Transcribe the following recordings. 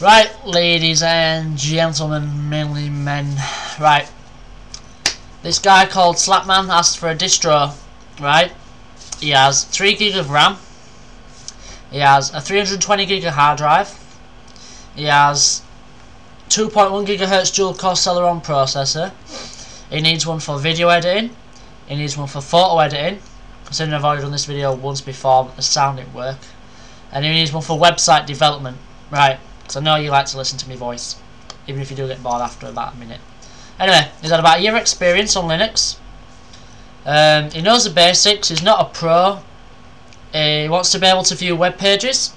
Right, ladies and gentlemen, mainly men. Right, this guy called Slapman asked for a distro. Right, he has 3 gig of RAM. He has a 320 gig of hard drive. He has 2.1 gigahertz dual core Celeron processor. He needs one for video editing. He needs one for photo editing. Considering I've already done this video once before, but the sound didn't work. And he needs one for website development. Right, because I know you like to listen to my voice, even if you do get bored after about a minute. Anyway, he's had about a year experience on Linux. He knows the basics. He's not a pro. He wants to be able to view web pages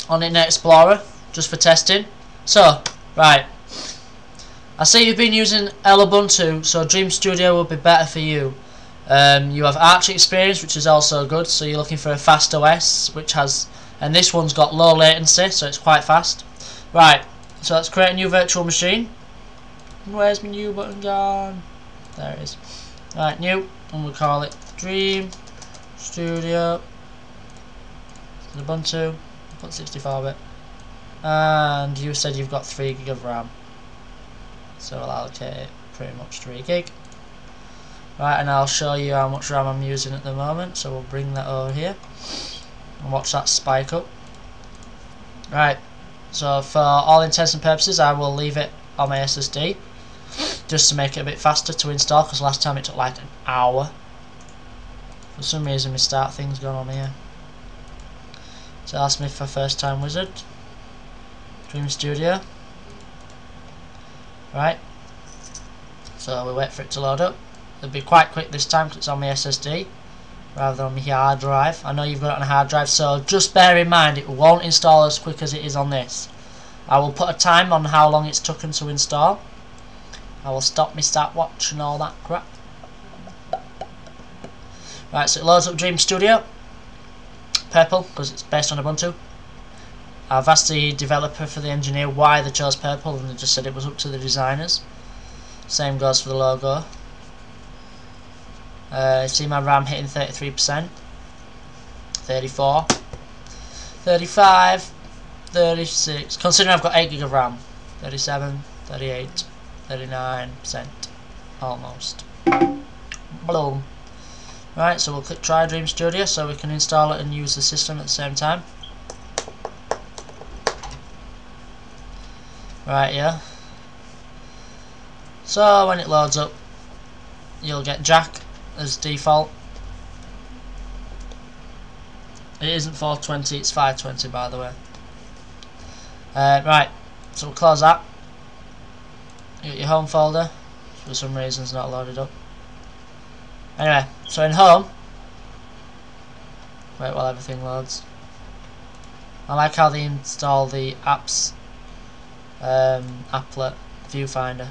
on Internet Explorer just for testing. So, right, I see you've been using Ubuntu, so Dream Studio would be better for you. You have Arch experience, which is also good, so you're looking for a fast OS, which has, and this one's got low latency, so it's quite fast. Right, so let's create a new virtual machine. Where's my new button gone? There it is. Right, new, and we'll call it Dream Studio. Ubuntu, put 64-bit. And you said you've got 3 gig of RAM, so I'll allocate it pretty much 3 gig. Right, and I'll show you how much RAM I'm using at the moment, so we'll bring that over here and watch that spike up. Right, so for all intents and purposes I will leave it on my SSD just to make it a bit faster to install, because last time it took like an hour. For some reason my start thing's gone on here. So ask me for first time wizard. Dream Studio. Right, so we wait for it to load up. It'll be quite quick this time because it's on my SSD rather than on my hard drive. I know you've got it on a hard drive, so just bear in mind it won't install as quick as it is on this. I will put a time on how long it's taken to install. I will stop my stopwatch and all that crap. Right, so it loads up Dream Studio. Purple, because it's based on Ubuntu. I've asked the developer for the engineer why they chose purple, and they just said it was up to the designers. Same goes for the logo. See my RAM hitting 33%, 34, 35, 36. Considering I've got 8 gig of RAM, 37, 38, 39%, almost. Boom. Right, so we'll click Try Dream Studio so we can install it and use the system at the same time. Right, yeah. So when it loads up, you'll get Jack as default. It isn't 420, it's 520 by the way. Right, so we'll close that. You got your home folder, for some reason it's not loaded up. Anyway, so in home, wait while everything loads. I like how they install the apps applet viewfinder.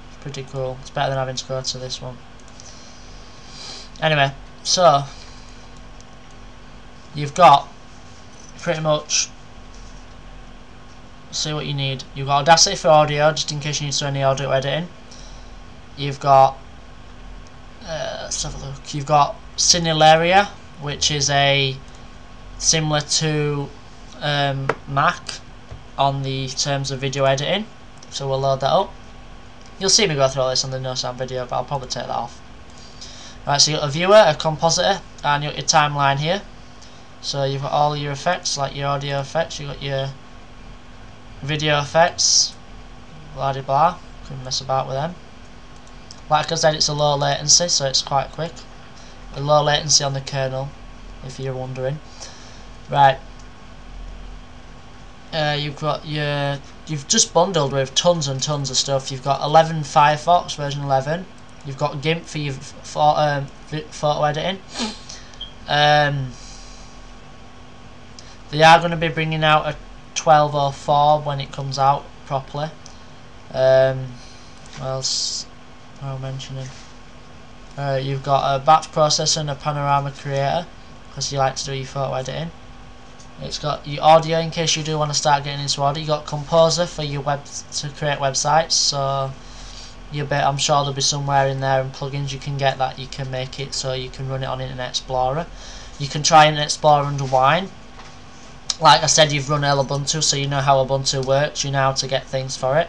It's pretty cool. It's better than having to go to this one. Anyway, so you've got pretty much, see what you need. You've got Audacity for audio, just in case you need to do any audio editing. You've got let's have a look. You've got Cinelaria, which is a similar to Mac on the terms of video editing, so we'll load that up. You'll see me go through all this on the no sound video, but I'll probably take that off. Right, so you've got a viewer, a compositor, and you've got your timeline here. So you've got all your effects, like your audio effects, you've got your video effects, blah de blah, couldn't mess about with them. Like I said, it's a low latency, so it's quite quick. A low latency on the kernel, if you're wondering. Right. You've got your, you've just bundled with tons and tons of stuff. You've got 11 Firefox version 11. You've got GIMP for your photo editing. They are going to be bringing out a 1204 when it comes out properly. What else am I mentioning? You've got a batch processor and a panorama creator, because you like to do your photo editing. It's got your audio in case you do want to start getting into audio. You got Composer for your web to create websites. So you bet I'm sure there'll be somewhere in there and plugins you can get that you can make it so you can run it on Internet Explorer. You can try Internet Explorer under Wine. Like I said, you've run Ubuntu, so you know how Ubuntu works, you know how to get things for it.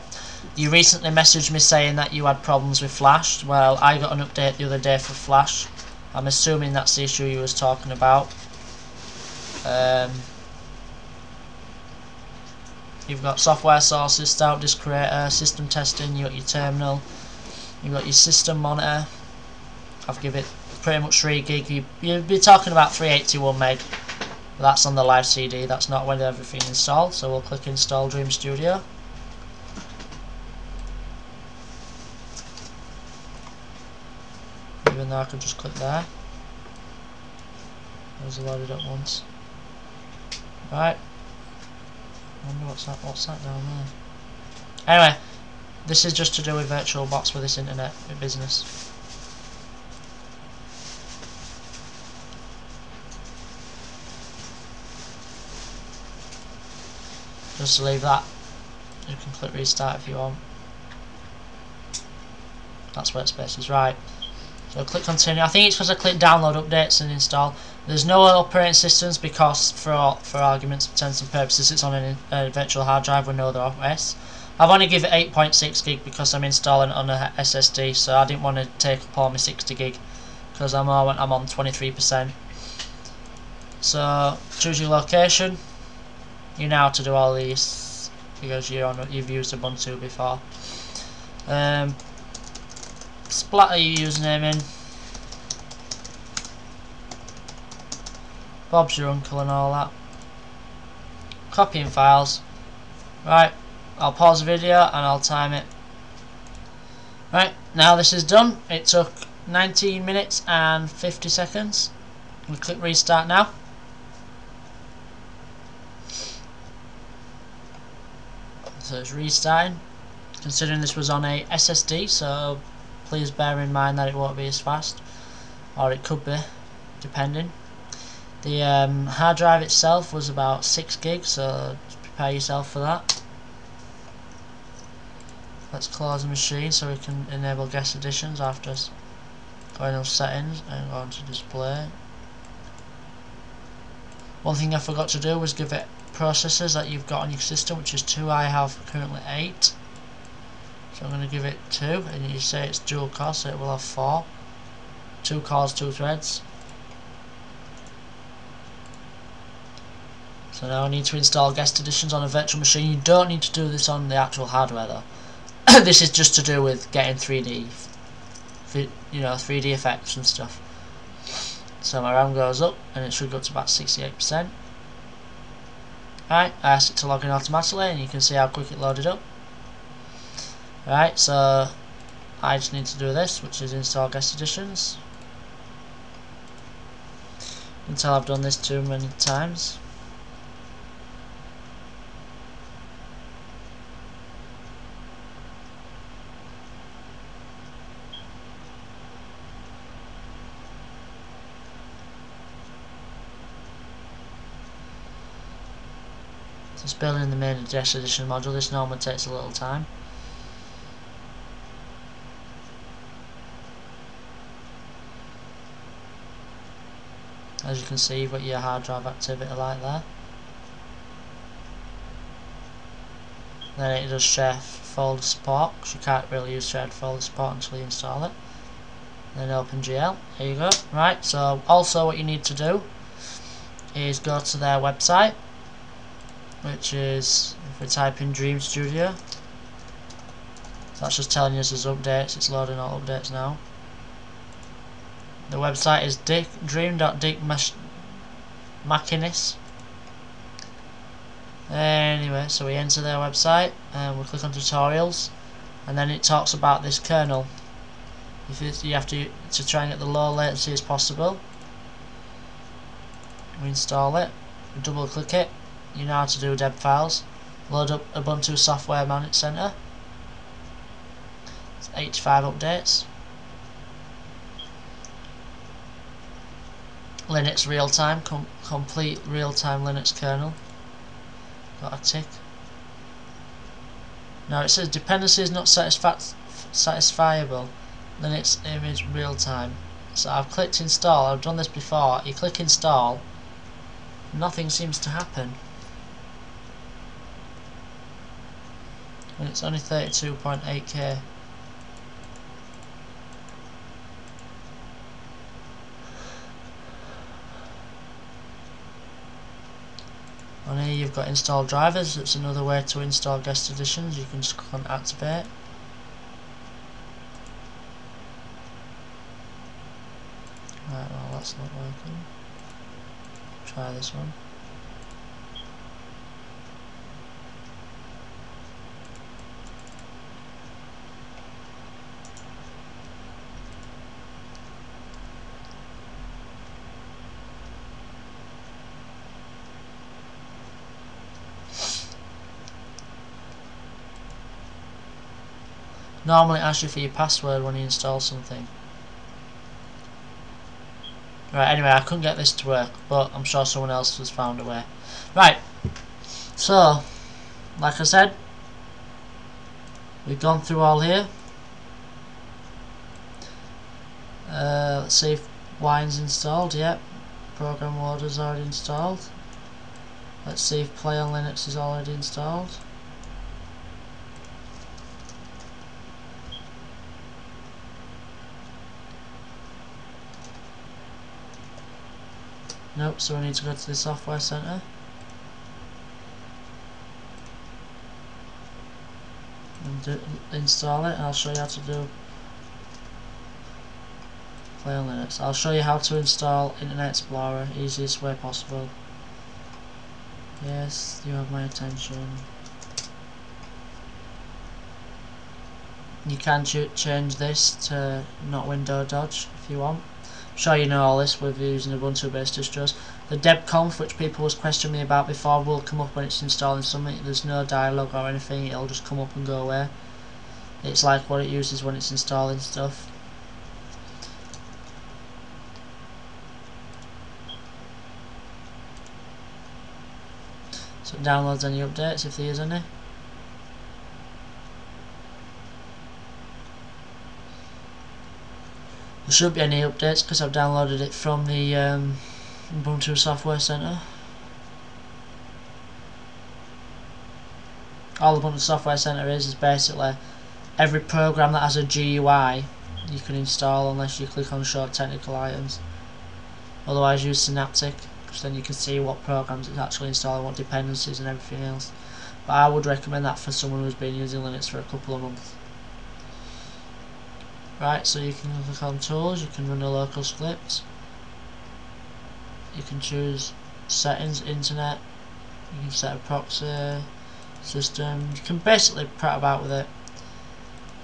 You recently messaged me saying that you had problems with Flash. Well, I got an update the other day for Flash. I'm assuming that's the issue you was talking about. You've got software sources, start disk creator, system testing, you got your terminal, you've got your system monitor. I've given it pretty much 3 gig. You'd be talking about 381 meg. That's on the live CD, that's not when everything installed. So we'll click install Dream Studio. Even though I could just click there. It was loaded up once. Right. I wonder what's that down there. Anyway, this is just to do with VirtualBox for this internet business. Just to leave that, you can click restart if you want. That's where space is right. So click continue. I think it's because I clicked download updates and install. There's no operating systems because for arguments intents and purposes it's on a virtual hard drive with no other OS. I've only given it 8.6 gig because I'm installing it on a SSD, so I didn't want to take up all my 60 gig because I'm on 23%. So choose your location. You know how to do all these because you've used Ubuntu before. Splatter your username in. Bob's your uncle and all that. Copying files. Right, I'll pause the video and I'll time it. Right, now this is done. It took 19 minutes and 50 seconds. We'll click restart now. So it's restarting. Considering this was on a SSD, so please bear in mind that it won't be as fast, or it could be, depending. The hard drive itself was about 6 gigs, so prepare yourself for that. Let's close the machine so we can enable guest editions after going on settings and going to display. One thing I forgot to do was give it processors that you've got on your system, which is 2. I have currently 8. So I'm going to give it 2, and you say it's dual core, so it will have 4. 2 cores, 2 threads. So now I need to install guest editions on a virtual machine. You don't need to do this on the actual hardware though. This is just to do with getting 3D, 3D effects and stuff. So my RAM goes up, and it should go to about 68%. Alright, I asked it to log in automatically, and you can see how quick it loaded up. Right, so I just need to do this, which is install guest editions. Until I've done this too many times. Just building the main guest edition module. This normally takes a little time. As you can see, you've got your hard drive activity like there. Then it does share folder support, because you can't really use shared folder support until you install it. Then OpenGL, there you go. Right, so also what you need to do is go to their website, which is, if we type in Dream Studio, so that's just telling us there's updates, it's loading all updates now. The website is dream.dickmachinis. Anyway, so we enter their website and we click on tutorials, and then it talks about this kernel. You have to try and get the low latency as possible. We install it, we double click it. You know how to do deb files. Load up Ubuntu Software Management Center. It's 85 updates. Linux real-time, complete real-time Linux kernel. Got a tick. Now it says dependency is not satisfiable. Linux image real-time. So I've clicked install. I've done this before. You click install, nothing seems to happen. and it's only 32.8k. On here you've got install drivers. It's another way to install guest editions. You can just click on activate. Right, well that's not working. Try this one. Normally it asks you for your password when you install something. Right, anyway, I couldn't get this to work, but I'm sure someone else has found a way. Right, so, like I said, we've gone through all here. Let's see if Wine's installed. Yep, Program Loader's already installed. Let's see if Play on Linux is already installed. Nope, so we need to go to the software center and install it, and I'll show you how to do Play on Linux. I'll show you how to install Internet Explorer, easiest way possible. Yes, you have my attention. You can change this to not window dodge if you want. I'm sure you know all this with using Ubuntu based distros. The debconf, which people was questioning me about before, will come up when it's installing something. There's no dialogue or anything, it'll just come up and go away. It's like what it uses when it's installing stuff. So it downloads any updates if there is any. There should be any updates because I've downloaded it from the Ubuntu Software Center. All Ubuntu Software Center is basically every program that has a GUI you can install unless you click on Show Technical Items. Otherwise use Synaptic, because then you can see what programs it's actually installing, what dependencies and everything else. But I would recommend that for someone who's been using Linux for a couple of months. Right, so you can click on Tools, you can run a local script, you can choose Settings, Internet, you can set a proxy, system, you can basically prat about with it.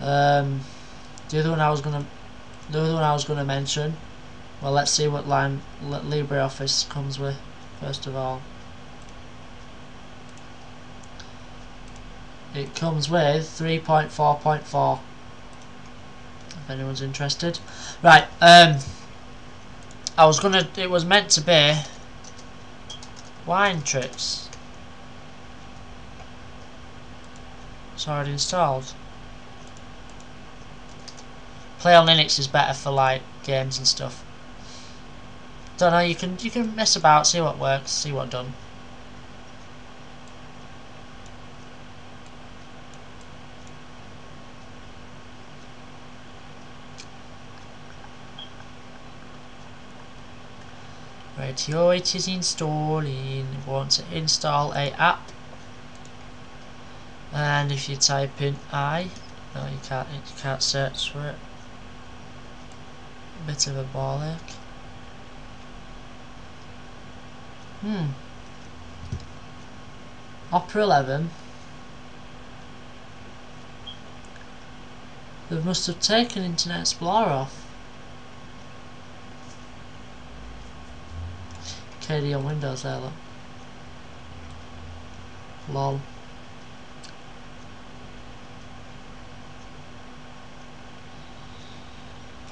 The other one I was gonna mention, well, let's see what line LibreOffice comes with first of all. It comes with 3.4.4. if anyone's interested. Right, it was meant to be Wine Tricks. It's already installed. Play on Linux is better for like games and stuff. Don't know, you can mess about, see what works, see what done. Rightio, it is installing. We want to install a app, and if you type in no, you can't search for it. Bit of a ball ache. Opera 11. They must have taken Internet Explorer off. KD on Windows there, look. Lol.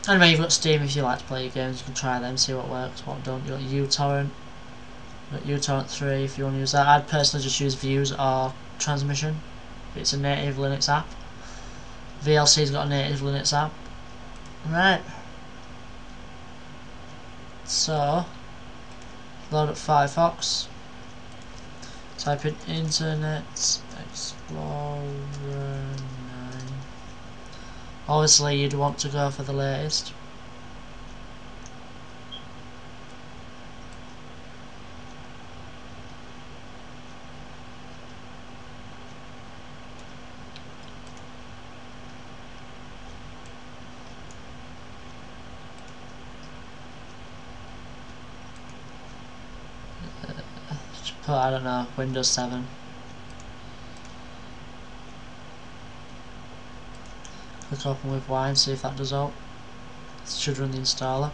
Anyway, you've got Steam if you like to play your games, you can try them, see what works, what don't. You've got uTorrent. You've got uTorrent 3 if you want to use that. I'd personally just use Views or Transmission. It's a native Linux app. VLC's got a native Linux app. Right. So, load up Firefox. Type in Internet Explorer 9. Obviously you'd want to go for the latest. Put, I don't know, Windows 7. Click open with wine, see if that does out. It should run the installer.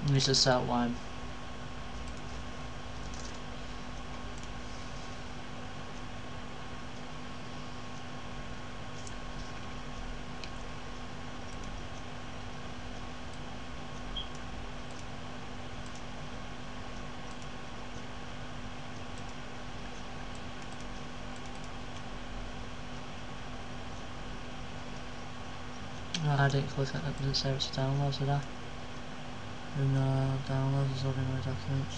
You need to set wine. I didn't click it, didn't save it to downloads, did I? No, downloads is loading my documents.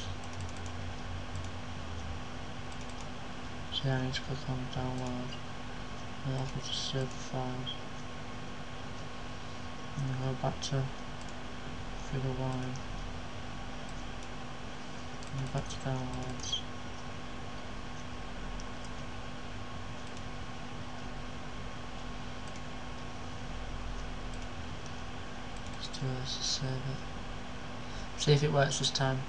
So yeah, I need to click on download. And I'll just save the file. And go back to figure 1. And back to downloads. Let's save it. See if it works this time.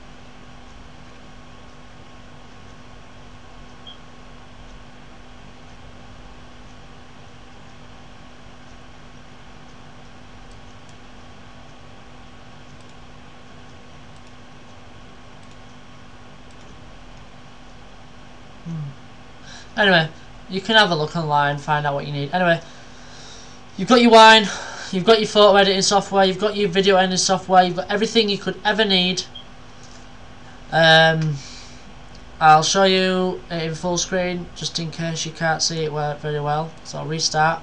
Anyway, you can have a look online, find out what you need. Anyway, you've got your wine. You've got your photo editing software, you've got your video editing software, you've got everything you could ever need. I'll show you it in full screen just in case you can't see it very well. So I'll restart.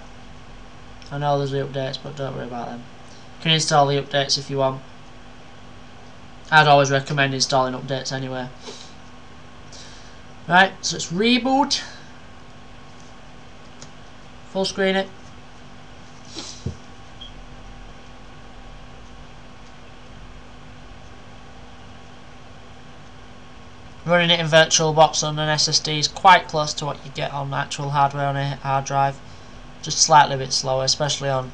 I know there's the updates, but don't worry about them. You can install the updates if you want. I'd always recommend installing updates anyway. Right, so it's reboot. Full screen it. Running it in VirtualBox on an SSD is quite close to what you get on actual hardware on a hard drive. Just slightly a bit slower, especially on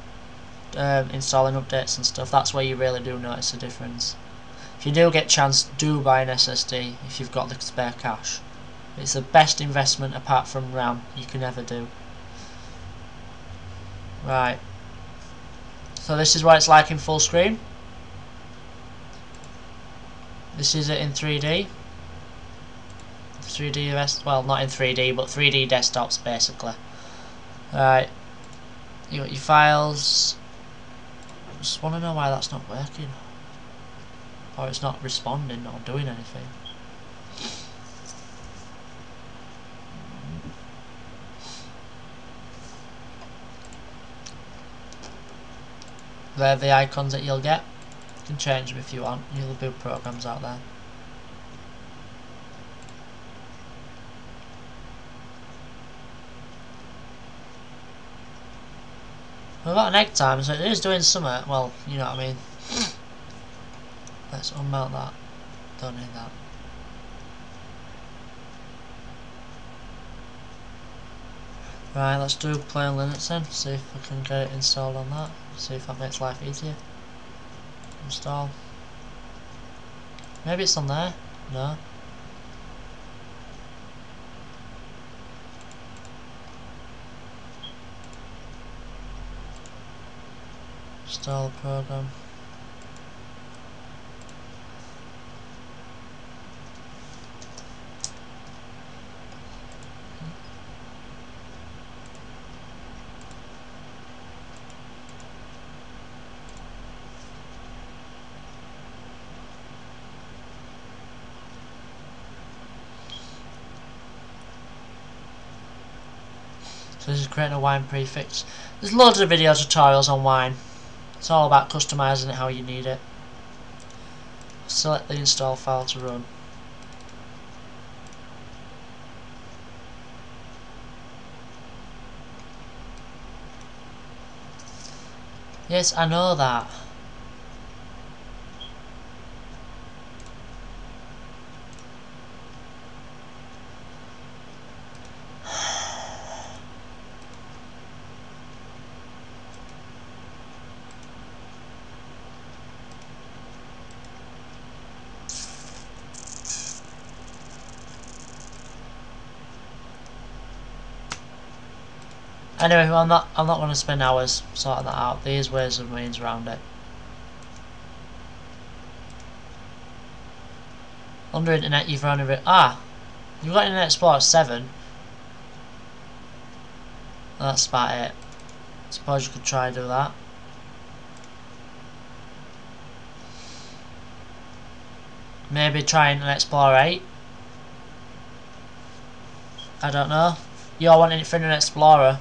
installing updates and stuff. That's where you really do notice a difference. If you do get a chance, do buy an SSD if you've got the spare cash. It's the best investment apart from RAM you can ever do. Right. So this is what it's like in full screen. This is it in 3D. 3D, well, not in 3D, but 3D desktops basically. Right, you got your files. I just want to know why that's not working, or it's not responding or doing anything. They're the icons that you'll get. You can change them if you want. You'll build programs out there. We've got an egg time, so it is doing something. Well, you know what I mean. Let's unmount that. Don't need that. Right, let's do play on Linux then. See if we can get it installed on that. See if that makes life easier. Install. Maybe it's on there. No. Install the program. So this is creating a wine prefix. There's loads of video tutorials on wine. It's all about customizing it how you need it. Select the install file to run. Yes, I know that. Anyway, I'm not going to spend hours sorting that out. There's ways and means around it. Under internet, you've run a bit. You've got Internet Explorer 7. That's about it. Suppose you could try and do that. Maybe try Internet Explorer 8. I don't know. You're wanting it for Internet Explorer.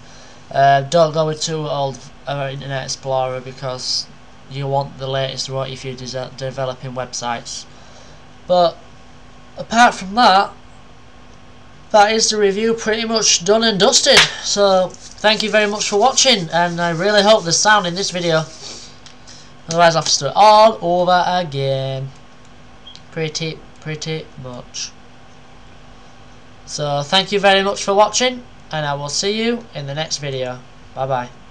Don't go with too old Internet Explorer because you want the latest one if you're developing websites. But apart from that, that is the review pretty much done and dusted. So thank you very much for watching, and I really hope there's sound in this video. Otherwise I'll have to do it all over again. Pretty much. So thank you very much for watching, and I will see you in the next video. Bye bye.